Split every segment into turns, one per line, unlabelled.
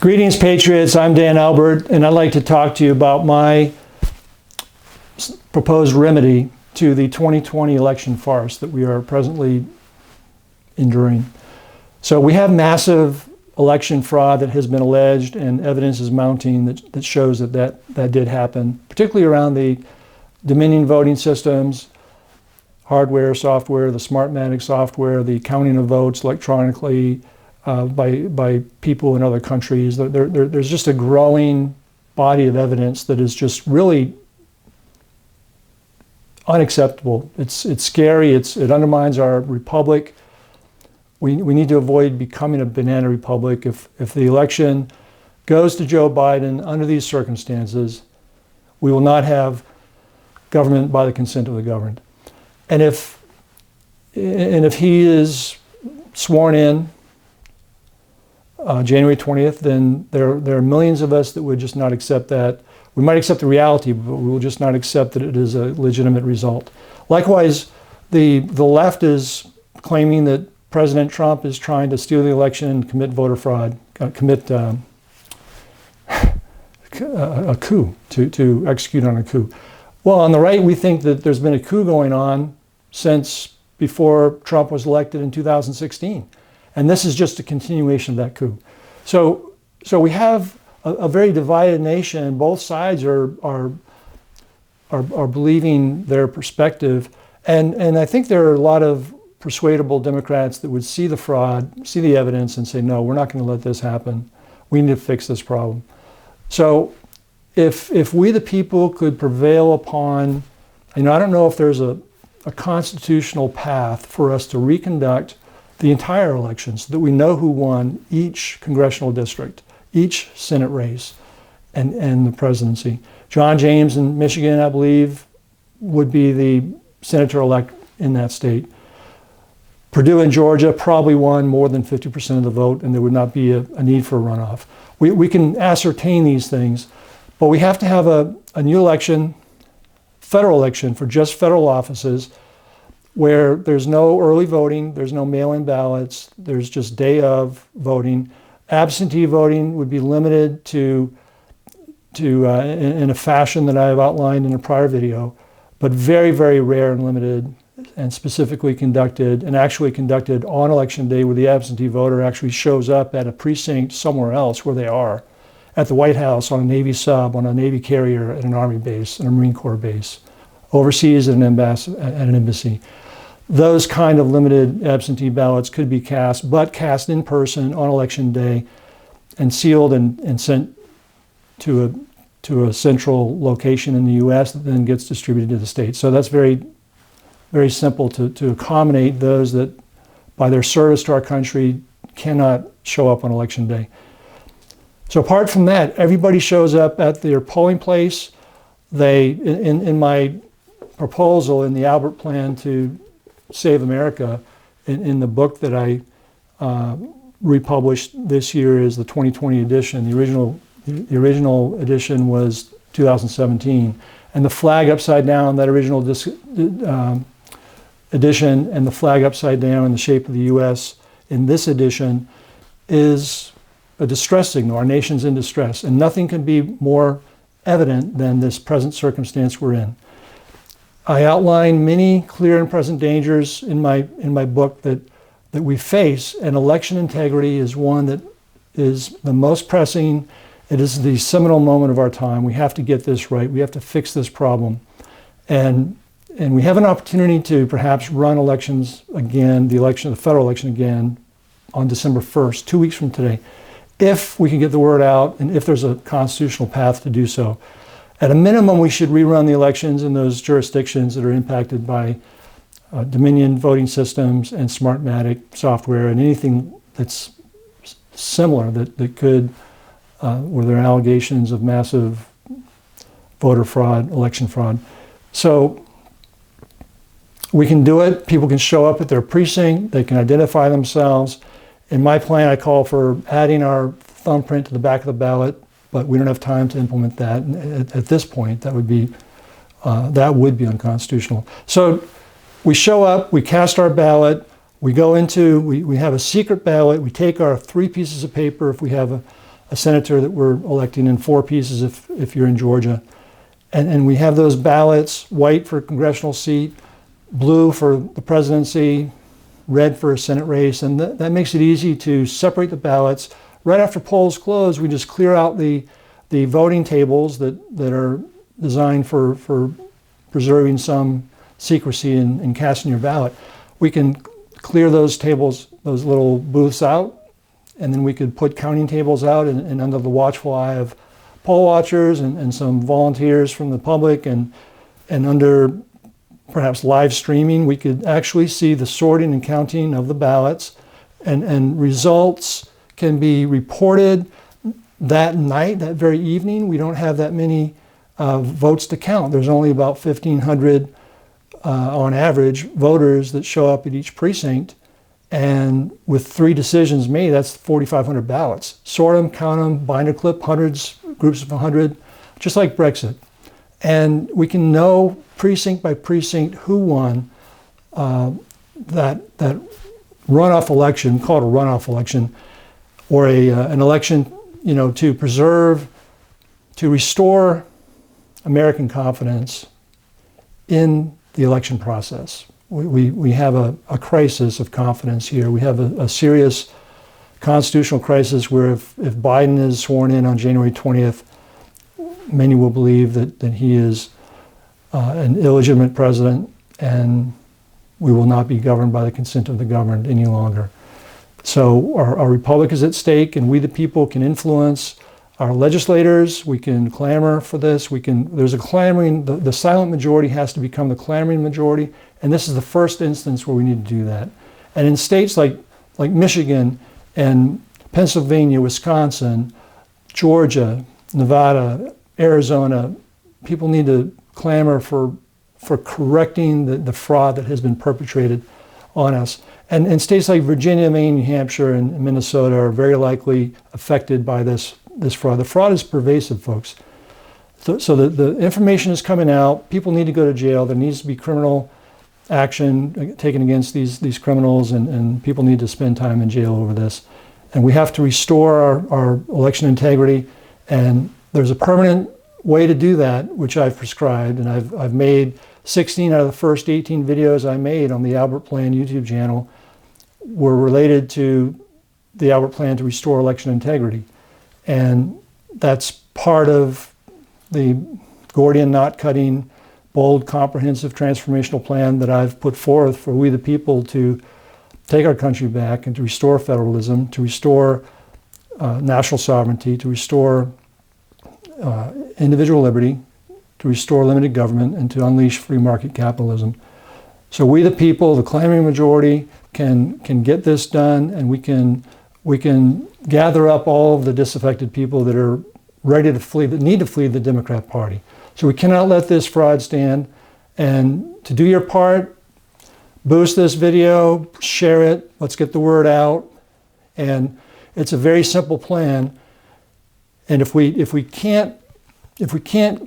Greetings, Patriots. I'm Dan Albert, and I'd like to talk to you about my proposed remedy to the 2020 election farce that we are presently enduring. So we have massive election fraud that has been alleged, and evidence is mounting that shows that did happen, particularly around the Dominion voting systems, hardware, software, the Smartmatic software, the counting of votes electronically, by people in other countries. There's just a growing body of evidence that is just really unacceptable. It's scary. It undermines our republic. We need to avoid becoming a banana republic. If the election goes to Joe Biden under these circumstances, we will not have government by the consent of the governed. And if he is sworn in January 20th, then there are millions of us that would just not accept that. We might accept the reality, but we will just not accept that it is a legitimate result. Likewise, the left is claiming that President Trump is trying to steal the election and commit voter fraud, commit a coup, to execute on a coup. Well, on the right, we think that there's been a coup going on since before Trump was elected in 2016. And this is just a continuation of that coup. So we have a very divided nation. Both sides are believing their perspective. And I think there are a lot of persuadable Democrats that would see the fraud, see the evidence, and say, no, we're not going to let this happen. We need to fix this problem. So if we the people could prevail upon, I don't know if there's a constitutional path for us to reconduct the entire election so that we know who won each congressional district, each Senate race, and the presidency. John James in Michigan, I believe, would be the senator-elect in that state. Purdue in Georgia probably won more than 50% of the vote, and there would not be a need for a runoff. We can ascertain these things, but we have to have a new election, federal election for just federal offices, where there's no early voting, there's no mail-in ballots, there's just day of voting. Absentee voting would be limited to in a fashion that I have outlined in a prior video, but very, very rare and limited, and specifically conducted and actually conducted on election day, where the absentee voter actually shows up at a precinct somewhere else where they are, at the White House, on a Navy sub, on a Navy carrier, at an Army base, at a Marine Corps base, overseas at an embassy. Those kind of limited absentee ballots could be cast, but cast in person on election day and sealed and sent to a central location in the U.S. that then gets distributed to the states. So that's very, very simple to accommodate those that, by their service to our country, cannot show up on election day. So apart from that, everybody shows up at their polling place. In my proposal, in the Albert Plan to Save America, in the book that I republished this year is the 2020 edition. The original edition was 2017, and the flag upside down, that original edition, and the flag upside down in the shape of the U.S. in this edition is a distress signal. Our nation's in distress, and nothing can be more evident than this present circumstance we're in. I outline many clear and present dangers in my book that we face, and election integrity is one that is the most pressing. It is the seminal moment of our time. We have to get this right. We have to fix this problem. And we have an opportunity to perhaps run elections again, the federal election again, on December 1st, 2 weeks from today, if we can get the word out and if there's a constitutional path to do so. At a minimum, we should rerun the elections in those jurisdictions that are impacted by Dominion voting systems and Smartmatic software and anything that's similar that could, where there are allegations of massive voter fraud, election fraud. So we can do it. People can show up at their precinct. They can identify themselves. In my plan, I call for adding our thumbprint to the back of the ballot, but we don't have time to implement that. At this point, that would be unconstitutional. So we show up, we cast our ballot, we go into, we have a secret ballot, we take our 3 pieces of paper if we have a senator that we're electing in 4 pieces if you're in Georgia. And we have those ballots, white for a congressional seat, blue for the presidency, red for a Senate race, and that makes it easy to separate the ballots. Right after polls close, we just clear out the voting tables that are designed for preserving some secrecy in casting your ballot. We can clear those tables, those little booths out, and then we could put counting tables out and under the watchful eye of poll watchers and some volunteers from the public, and under perhaps live streaming, we could actually see the sorting and counting of the ballots, and results can be reported that night, that very evening. We don't have that many votes to count. There's only about 1,500 on average voters that show up at each precinct, and with 3 decisions made, that's 4,500 ballots. Sort them, count them, binder clip hundreds, groups of 100, just like Brexit. And we can know precinct by precinct who won that runoff election, called a runoff election, or an election, to preserve, to restore American confidence in the election process. We have a crisis of confidence here. We have a serious constitutional crisis where if Biden is sworn in on January 20th, many will believe that he is an illegitimate president, and we will not be governed by the consent of the governed any longer. So our republic is at stake, and we the people can influence our legislators. We can clamor for this. There's a clamoring, the silent majority has to become the clamoring majority, and this is the first instance where we need to do that. And in states like Michigan and Pennsylvania, Wisconsin, Georgia, Nevada, Arizona, people need to clamor for correcting the fraud that has been perpetrated on us. And in states like Virginia, Maine, New Hampshire, and Minnesota are very likely affected by this fraud. The fraud is pervasive, folks. So the information is coming out. People need to go to jail. There needs to be criminal action taken against these criminals, and people need to spend time in jail over this. And we have to restore our election integrity. And there's a permanent way to do that, which I've prescribed. And I've made 16 out of the first 18 videos I made on the Albert Plan YouTube channel were related to the Albert Plan to restore election integrity. And that's part of the Gordian knot cutting, bold, comprehensive transformational plan that I've put forth for we the people to take our country back and to restore federalism, to restore national sovereignty, to restore individual liberty, to restore limited government, and to unleash free market capitalism. So we the people, the clamoring majority, can get this done, and we can gather up all of the disaffected people that are ready to flee, that need to flee the Democrat Party. So we cannot let this fraud stand. And to do your part, boost this video, share it, let's get the word out. And it's a very simple plan. And if we can't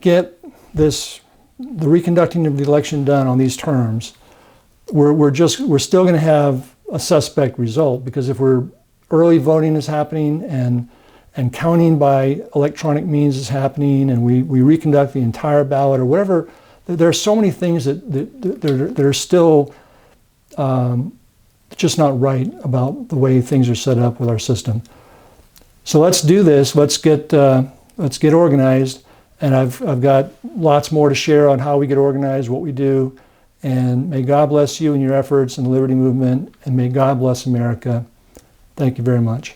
get the reconducting of the election done on these terms, we're still going to have a suspect result, because if early voting is happening and counting by electronic means is happening, and we reconduct the entire ballot or whatever, there are so many things that are still just not right about the way things are set up with our system. So let's do this. Let's get organized. And I've got lots more to share on how we get organized, what we do. And may God bless you in your efforts in the liberty movement, and may God bless America. Thank you very much.